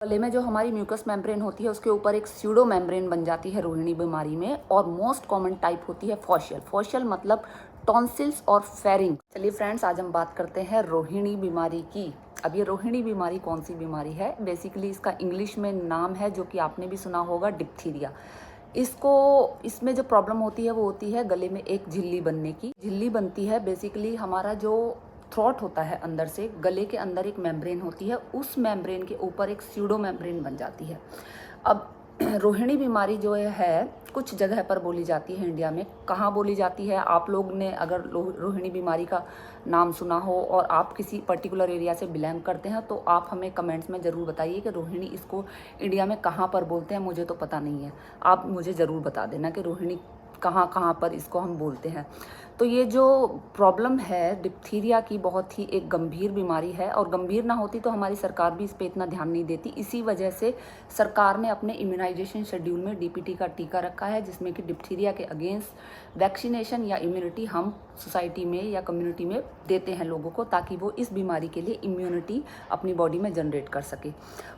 गले में जो हमारी म्यूकस मेम्ब्रेन होती है उसके ऊपर एक स्यूडो मेम्ब्रेन बन जाती है रोहिणी बीमारी में, और मोस्ट कॉमन टाइप होती है फॉशियल। फॉशियल मतलब टॉन्सिल्स और फेरिंग। चलिए फ्रेंड्स, आज हम बात करते हैं रोहिणी बीमारी की। अब ये रोहिणी बीमारी कौन सी बीमारी है? बेसिकली इसका इंग्लिश में नाम है जो कि आपने भी सुना होगा, डिप्थीरिया। इसमें जो प्रॉब्लम होती है वो होती है गले में एक झिल्ली बनने की। झिल्ली बनती है बेसिकली हमारा जो थ्रोट होता है, अंदर से गले के अंदर एक मेम्ब्रेन होती है, उस मेम्ब्रेन के ऊपर एक स्यूडो मेम्ब्रेन बन जाती है। अब रोहिणी बीमारी जो है कुछ जगह पर बोली जाती है इंडिया में। कहाँ बोली जाती है? आप लोग ने अगर रोहिणी बीमारी का नाम सुना हो और आप किसी पर्टिकुलर एरिया से बिलोंग करते हैं तो आप हमें कमेंट्स में ज़रूर बताइए कि रोहिणी इसको इंडिया में कहाँ पर बोलते हैं। मुझे तो पता नहीं है, आप मुझे ज़रूर बता देना कि रोहिणी कहाँ कहाँ पर इसको हम बोलते हैं। तो ये जो प्रॉब्लम है डिप्थीरिया की, बहुत ही एक गंभीर बीमारी है, और गंभीर ना होती तो हमारी सरकार भी इस पे इतना ध्यान नहीं देती। इसी वजह से सरकार ने अपने इम्यूनाइजेशन शेड्यूल में डीपीटी का टीका रखा है, जिसमें कि डिप्थीरिया के अगेंस्ट वैक्सीनेशन या इम्यूनिटी हम सोसाइटी में या कम्युनिटी में देते हैं लोगों को, ताकि वो इस बीमारी के लिए इम्यूनिटी अपनी बॉडी में जनरेट कर सके।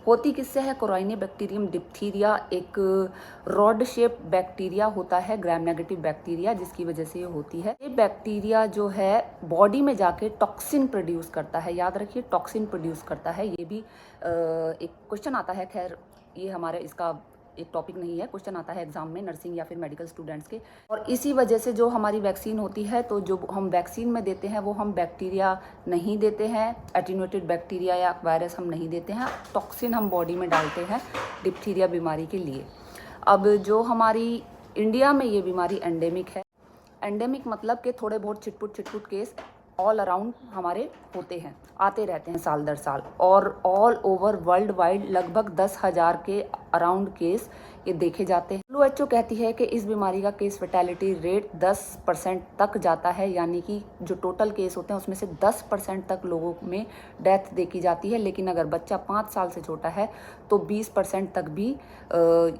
होती किससे है? कोराइनी बैक्टीरियम डिप्थीरिया एक रॉड शेप बैक्टीरिया होता है, ग्राम नेगेटिव बैक्टीरिया, जिसकी वजह से ये होती है। ये बैक्टीरिया जो है बॉडी में जाके टॉक्सिन प्रोड्यूस करता है। याद रखिए, टॉक्सिन प्रोड्यूस करता है। ये भी एक क्वेश्चन आता है, खैर ये हमारे इसका एक टॉपिक नहीं है, क्वेश्चन आता है एग्जाम में नर्सिंग या फिर मेडिकल स्टूडेंट्स के। और इसी वजह से जो हमारी वैक्सीन होती है, तो जो हम वैक्सीन में देते हैं वो हम बैक्टीरिया नहीं देते हैं, एटीन्यूएटेड बैक्टीरिया या वायरस हम नहीं देते हैं, टॉक्सिन हम बॉडी में डालते हैं डिप्थीरिया बीमारी के लिए। अब जो हमारी इंडिया में ये बीमारी एंडेमिक है। एंडेमिक मतलब कि थोड़े बहुत छिटपुट केस ऑल अराउंड हमारे होते हैं, आते रहते हैं साल दर साल, और ऑल ओवर वर्ल्ड वाइड लगभग 10,000 के अराउंड केस ये देखे जाते हैं। WHO कहती है कि इस बीमारी का केस फैटेलिटी रेट 10% तक जाता है, यानी कि जो टोटल केस होते हैं उसमें से 10% तक लोगों में डेथ देखी जाती है। लेकिन अगर बच्चा 5 साल से छोटा है तो 20% तक भी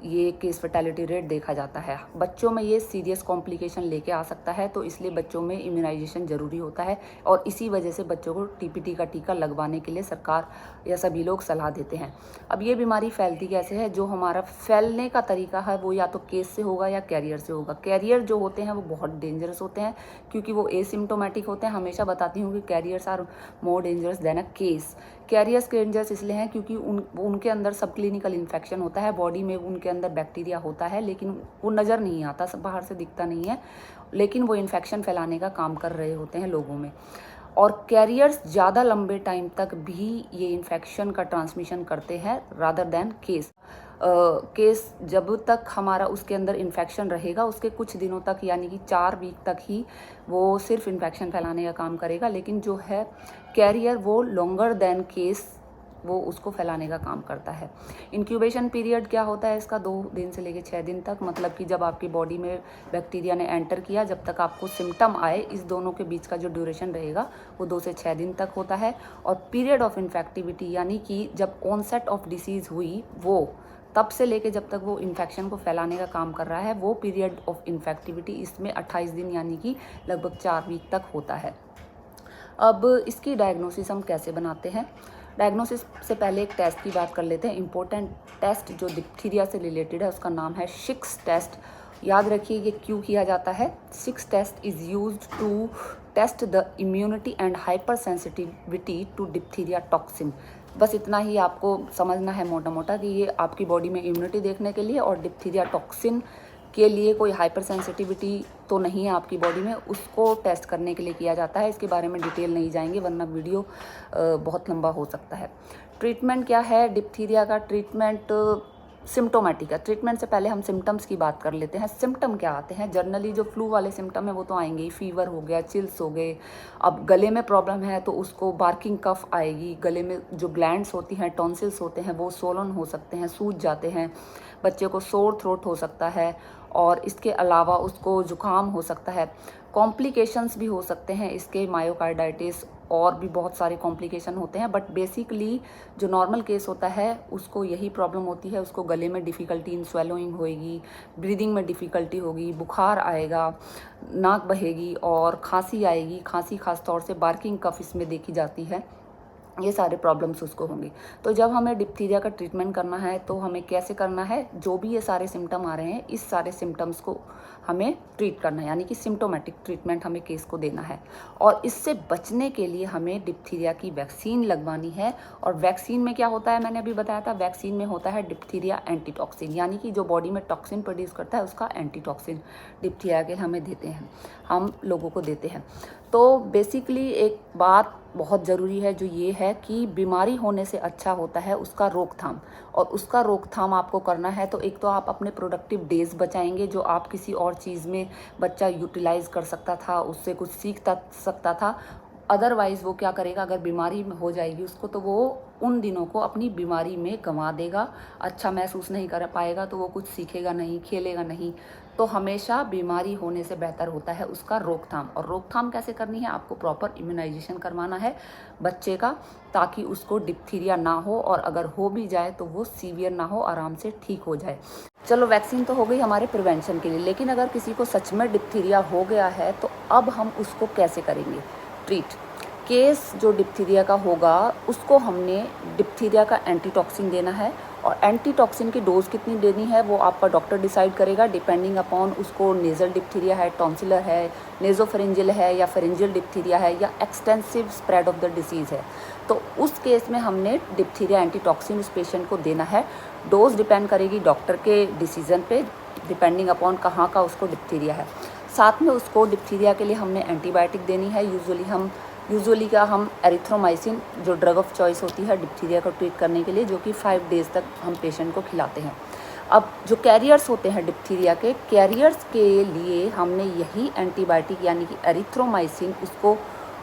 ये केस फैटेलिटी रेट देखा जाता है। बच्चों में ये सीरियस कॉम्प्लिकेशन लेके आ सकता है, तो इसलिए बच्चों में इम्यूनाइजेशन ज़रूरी होता है, और इसी वजह से बच्चों को TPT का टीका लगवाने के लिए सरकार या सभी लोग सलाह देते हैं। अब ये बीमारी फैलती कैसे है? जो हमारा फैलने का तरीका है वो या तो केस से होगा या कैरियर से होगा। कैरियर जो होते हैं वो बहुत डेंजरस होते हैं, क्योंकि वो एसिम्टोमेटिक होते हैं। हमेशा बताती हूँ कि carriers are more dangerous than a case. Carriers dangerous इसलिए हैं क्योंकि उनके अंदर सब क्लिनिकल इन्फेक्शन होता है, बॉडी में उनके अंदर बैक्टीरिया होता है, लेकिन वो नज़र नहीं आता, सब बाहर से दिखता नहीं है, लेकिन वो इन्फेक्शन फैलाने का काम कर रहे होते हैं लोगों में। और कैरियर्स ज़्यादा लंबे टाइम तक भी ये इन्फेक्शन का ट्रांसमिशन करते हैं रादर देन केस। केस जब तक हमारा उसके अंदर इन्फेक्शन रहेगा उसके कुछ दिनों तक, यानी कि 4 वीक तक ही वो सिर्फ इन्फेक्शन फैलाने का काम करेगा, लेकिन जो है कैरियर वो लॉन्गर देन केस वो उसको फैलाने का काम करता है। इंक्यूबेशन पीरियड क्या होता है इसका? 2 दिन से लेकर 6 दिन तक, मतलब कि जब आपकी बॉडी में बैक्टीरिया ने एंटर किया, जब तक आपको सिम्टम आए, इस दोनों के बीच का जो ड्यूरेशन रहेगा वो 2 से 6 दिन तक होता है। और पीरियड ऑफ इन्फेक्टिविटी, यानी कि जब ऑनसेट ऑफ डिसीज़ हुई वो तब से लेके जब तक वो इन्फेक्शन को फैलाने का काम कर रहा है, वो पीरियड ऑफ इन्फेक्टिविटी इसमें 28 दिन यानी कि लगभग 4 वीक तक होता है। अब इसकी डायग्नोसिस हम कैसे बनाते हैं? डायग्नोसिस से पहले एक टेस्ट की बात कर लेते हैं। इम्पोर्टेंट टेस्ट जो डिप्थीरिया से रिलेटेड है उसका नाम है शिक्स टेस्ट। याद रखिए ये क्यों किया जाता है। Schick's test is used to test the immunity and hypersensitivity to diphtheria toxin. बस इतना ही आपको समझना है मोटा मोटा, कि ये आपकी बॉडी में इम्यूनिटी देखने के लिए और डिप्थीरिया टॉक्सिन के लिए कोई हाइपर सेंसिटिविटी तो नहीं है आपकी बॉडी में, उसको टेस्ट करने के लिए किया जाता है। इसके बारे में डिटेल नहीं जाएंगे वरना वीडियो बहुत लंबा हो सकता है। ट्रीटमेंट क्या है डिप्थीरिया का? ट्रीटमेंट सिम्टोमेटिक है। ट्रीटमेंट से पहले हम सिम्टम्स की बात कर लेते हैं। सिम्टम क्या आते हैं? जनरली जो फ्लू वाले सिम्टम है वो तो आएंगे ही, फीवर हो गया, चिल्स हो गए। अब गले में प्रॉब्लम है तो उसको बार्किंग कफ आएगी। गले में जो ग्लैंड्स होती हैं, टॉन्सिल्स होते हैं, वो सोलन हो सकते हैं, सूज जाते हैं। बच्चे को सोर थ्रोट हो सकता है, और इसके अलावा उसको जुकाम हो सकता है। कॉम्प्लिकेशंस भी हो सकते हैं इसके, मायोकार्डाइटिस और भी बहुत सारे कॉम्प्लिकेशन होते हैं। बट बेसिकली जो नॉर्मल केस होता है उसको यही प्रॉब्लम होती है। उसको गले में डिफ़िकल्टी इन स्वेलोइंग होएगी, ब्रीदिंग में डिफ़िकल्टी होगी, बुखार आएगा, नाक बहेगी और खांसी आएगी। खांसी खास तौर से बार्किंग कफ इसमें देखी जाती है। ये सारे प्रॉब्लम्स उसको होंगे। तो जब हमें डिप्थीरिया का ट्रीटमेंट करना है तो हमें कैसे करना है, जो भी ये सारे सिम्टम आ रहे हैं इस सारे सिम्टम्स को हमें ट्रीट करना है, यानी कि सिम्टोमेटिक ट्रीटमेंट हमें केस को देना है। और इससे बचने के लिए हमें डिप्थीरिया की वैक्सीन लगवानी है। और वैक्सीन में क्या होता है, मैंने अभी बताया था, वैक्सीन में होता है डिप्थीरिया एंटीटॉक्सिन, यानी कि जो बॉडी में टॉक्सिन प्रोड्यूस करता है उसका एंटीटॉक्सिन डिप्थीरिया के हमें देते हैं, हम लोगों को देते हैं। तो बेसिकली एक बात बहुत ज़रूरी है जो ये है कि बीमारी होने से अच्छा होता है उसका रोकथाम। और उसका रोकथाम आपको करना है तो एक तो आप अपने प्रोडक्टिव डेज बचाएंगे, जो आप किसी और चीज़ में बच्चा यूटिलाइज कर सकता था, उससे कुछ सीख सकता था। अदरवाइज़ वो क्या करेगा, अगर बीमारी हो जाएगी उसको तो वो उन दिनों को अपनी बीमारी में गंवा देगा, अच्छा महसूस नहीं कर पाएगा, तो वो कुछ सीखेगा नहीं, खेलेगा नहीं। तो हमेशा बीमारी होने से बेहतर होता है उसका रोकथाम। और रोकथाम कैसे करनी है, आपको प्रॉपर इम्यूनाइजेशन करवाना है बच्चे का, ताकि उसको डिप्थीरिया ना हो, और अगर हो भी जाए तो वो सीवियर ना हो, आराम से ठीक हो जाए। चलो वैक्सीन तो हो गई हमारे प्रिवेंशन के लिए, लेकिन अगर किसी को सच में डिप्थीरिया हो गया है तो अब हम उसको कैसे करेंगे ट्रीट। केस जो डिप्थीरिया का होगा उसको हमने डिप्थीरिया का एंटीटॉक्सिन देना है। और एंटीटॉक्सिन की डोज कितनी देनी है वो आपका डॉक्टर डिसाइड करेगा, डिपेंडिंग अपॉन उसको नेज़ल डिप्थीरिया है, टॉन्सिलर है, नेज़ोफेरिंजियल है, या फेरिंजियल डिप्थीरिया है, या extensive spread of the disease है। तो उस केस में हमने डिप्थीरिया एंटीटॉक्सिन उस पेशेंट को देना है। डोज डिपेंड करेगी डॉक्टर के डिसीजन पे, डिपेंडिंग अपॉन कहाँ का उसको डिप्थीरिया है। साथ में उसको डिप्थीरिया के लिए हमने एंटीबायोटिक देनी है। यूजुअली हम एरिथ्रोमाइसिन, जो ड्रग ऑफ चॉइस होती है डिप्थीरिया को ट्रीट करने के लिए, जो कि 5 डेज़ तक हम पेशेंट को खिलाते हैं। अब जो कैरियर्स होते हैं डिप्थीरिया के, कैरियर्स के लिए हमने यही एंटीबायोटिक यानी कि एरिथ्रोमाइसिन, उसको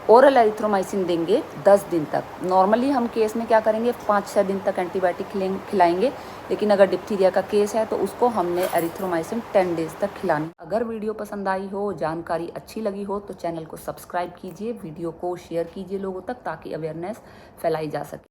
ओरल एरिथ्रोमाइसिन देंगे 10 दिन तक। नॉर्मली हम केस में क्या करेंगे, 5-6 दिन तक एंटीबायोटिक खिलाएंगे, लेकिन अगर डिप्थीरिया का केस है तो उसको हमने एरिथ्रोमाइसिन 10 डेज़ तक खिलानी। अगर वीडियो पसंद आई हो, जानकारी अच्छी लगी हो तो चैनल को सब्सक्राइब कीजिए, वीडियो को शेयर कीजिए लोगों तक, ताकि अवेयरनेस फैलाई जा सके।